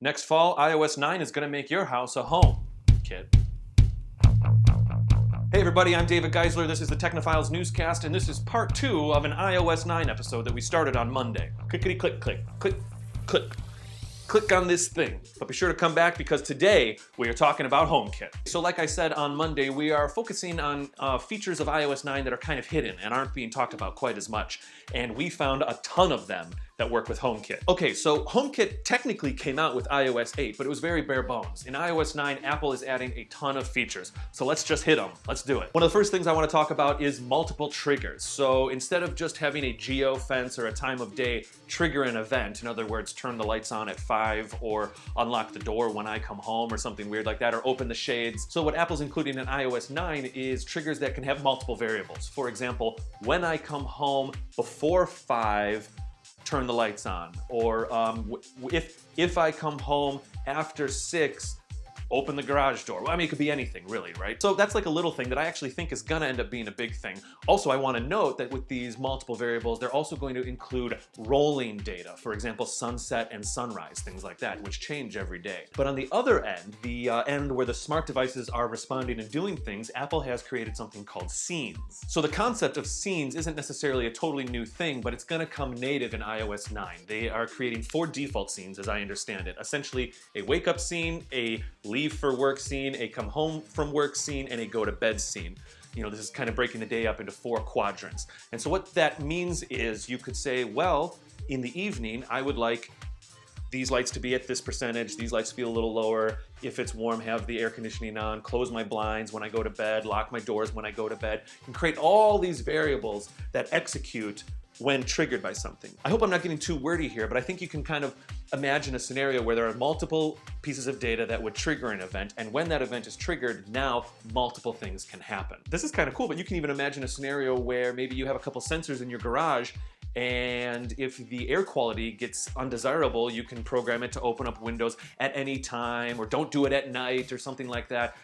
Next fall, iOS 9 is going to make your house a home kit. Hey everybody, I'm David Geisler. This is the Technophiles Newscast, and this is part 2 of an iOS 9 episode that we started on Monday. Clickety click, click, click, click. Click on this thing. But be sure to come back because today we are talking about HomeKit. So like I said on Monday, we are focusing on features of iOS 9 that are kind of hidden and aren't being talked about quite as much. And we found a ton of them that work with HomeKit. Okay, so HomeKit technically came out with iOS 8, but it was very bare bones. In iOS 9, Apple is adding a ton of features. So let's just hit them. Let's do it. One of the first things I want to talk about is multiple triggers. So instead of just having a geo-fence or a time of day trigger an event, in other words, turn the lights on at 5 or unlock the door when I come home or something weird like that, or open the shades. So what Apple's including in iOS 9 is triggers that can have multiple variables. For example, when I come home before 5, turn the lights on, or if I come home after 6, open the garage door. Well, I mean, it could be anything really, right? So that's like a little thing that I actually think is gonna end up being a big thing. Also, I wanna note that with these multiple variables, they're also going to include rolling data. For example, sunset and sunrise, things like that, which change every day. But on the other end, the end where the smart devices are responding and doing things, Apple has created something called scenes. So the concept of scenes isn't necessarily a totally new thing, but it's gonna come native in iOS 9. They are creating 4 default scenes, as I understand it. Essentially, a wake up scene, a leave for work scene, a come home from work scene, and a go to bed scene. You know, this is kind of breaking the day up into 4 quadrants. And so what that means is you could say, well, in the evening, I would like these lights to be at this percentage, these lights to be a little lower. If it's warm, have the air conditioning on, close my blinds when I go to bed, lock my doors when I go to bed, and create all these variables that execute when triggered by something. I hope I'm not getting too wordy here, but I think you can kind of imagine a scenario where there are multiple pieces of data that would trigger an event, and when that event is triggered, now multiple things can happen. This is kind of cool, but you can even imagine a scenario where maybe you have a couple sensors in your garage, and if the air quality gets undesirable, you can program it to open up windows at any time, or don't do it at night, or something like that.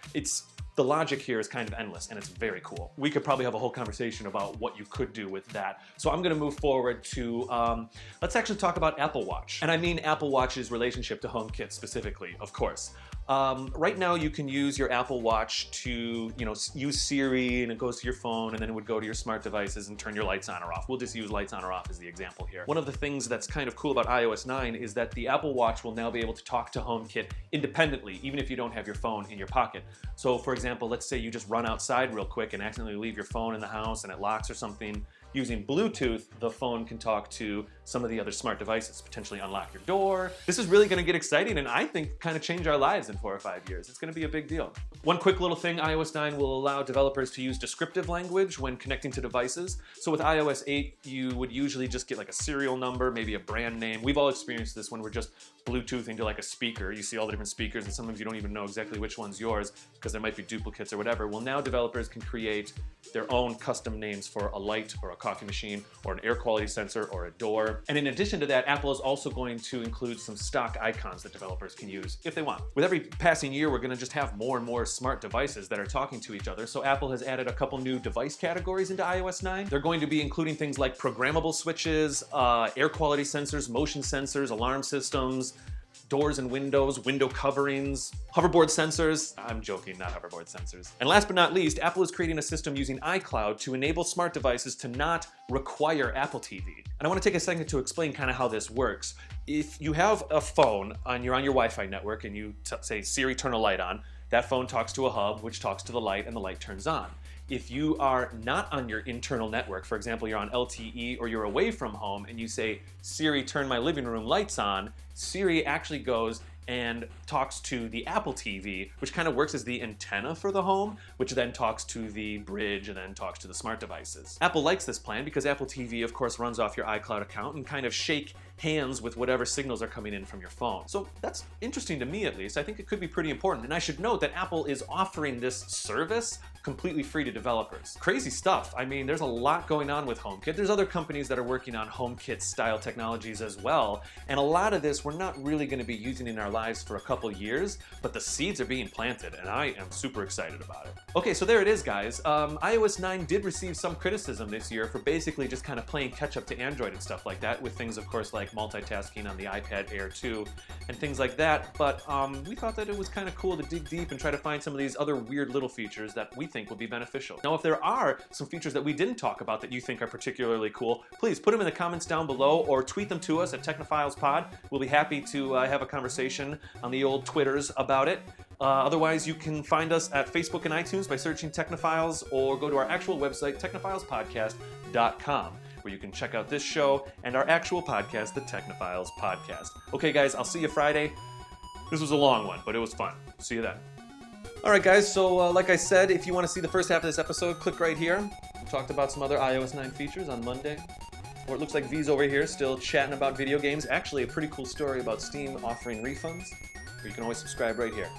The logic here is kind of endless, and it's very cool. We could probably have a whole conversation about what you could do with that. So I'm gonna move forward to, let's actually talk about Apple Watch. And I mean Apple Watch's relationship to HomeKit specifically, of course. Right now you can use your Apple Watch to, use Siri, and it goes to your phone, and then it would go to your smart devices and turn your lights on or off. We'll just use lights on or off as the example here. One of the things that's kind of cool about iOS 9 is that the Apple Watch will now be able to talk to HomeKit independently, even if you don't have your phone in your pocket. So for example, let's say you just run outside real quick and accidentally leave your phone in the house and it locks or something. Using Bluetooth, the phone can talk to some of the other smart devices, potentially unlock your door. This is really gonna get exciting, and I think kind of change our lives in 4 or 5 years. It's gonna be a big deal. One quick little thing, iOS 9 will allow developers to use descriptive language when connecting to devices. So with iOS 8, you would usually just get like a serial number, maybe a brand name. We've all experienced this when we're just Bluetoothing to like a speaker. You see all the different speakers, and sometimes you don't even know exactly which one's yours because there might be duplicates or whatever. Well, now developers can create their own custom names for a light or a coffee machine or an air quality sensor or a door. And in addition to that, Apple is also going to include some stock icons that developers can use if they want. With every passing year, we're going to just have more and more smart devices that are talking to each other. So Apple has added a couple new device categories into iOS 9. They're going to be including things like programmable switches, air quality sensors, motion sensors, alarm systems, doors and windows, window coverings, hoverboard sensors. I'm joking, not hoverboard sensors. And last but not least, Apple is creating a system using iCloud to enable smart devices to not require Apple TV. And I want to take a second to explain kind of how this works. If you have a phone and you're on your Wi-Fi network and you say, Siri, turn a light on, that phone talks to a hub, which talks to the light, and the light turns on. If you are not on your internal network, for example, you're on LTE or you're away from home and you say, Siri, turn my living room lights on, Siri actually goes and talks to the Apple TV, which kind of works as the antenna for the home, which then talks to the bridge and then talks to the smart devices. Apple likes this plan because Apple TV, of course, runs off your iCloud account and kind of shake hands with whatever signals are coming in from your phone. So that's interesting to me, at least. I think it could be pretty important. And I should note that Apple is offering this service completely free to developers. Crazy stuff. I mean, there's a lot going on with HomeKit. There's other companies that are working on HomeKit style technologies as well. And a lot of this we're not really going to be using in our lives for a couple years, but the seeds are being planted and I am super excited about it. Okay, so there it is, guys. iOS 9 did receive some criticism this year for basically just kind of playing catch up to Android and stuff like that with things, of course, like like multitasking on the iPad Air 2 and things like that, but we thought that it was kind of cool to dig deep and try to find some of these other weird little features that we think would be beneficial. Now, if there are some features that we didn't talk about that you think are particularly cool, please put them in the comments down below or tweet them to us at TechnophilesPod. We'll be happy to have a conversation on the old Twitters about it. Otherwise, you can find us at Facebook and iTunes by searching Technophiles, or go to our actual website, technophilespodcast.com, where you can check out this show and our actual podcast, the Technophiles Podcast. Okay, guys, I'll see you Friday. This was a long one, but it was fun. See you then. All right, guys, so like I said, if you want to see the first half of this episode, click right here. We talked about some other iOS 9 features on Monday. Or it looks like V's over here still chatting about video games. Actually, a pretty cool story about Steam offering refunds. Or you can always subscribe right here.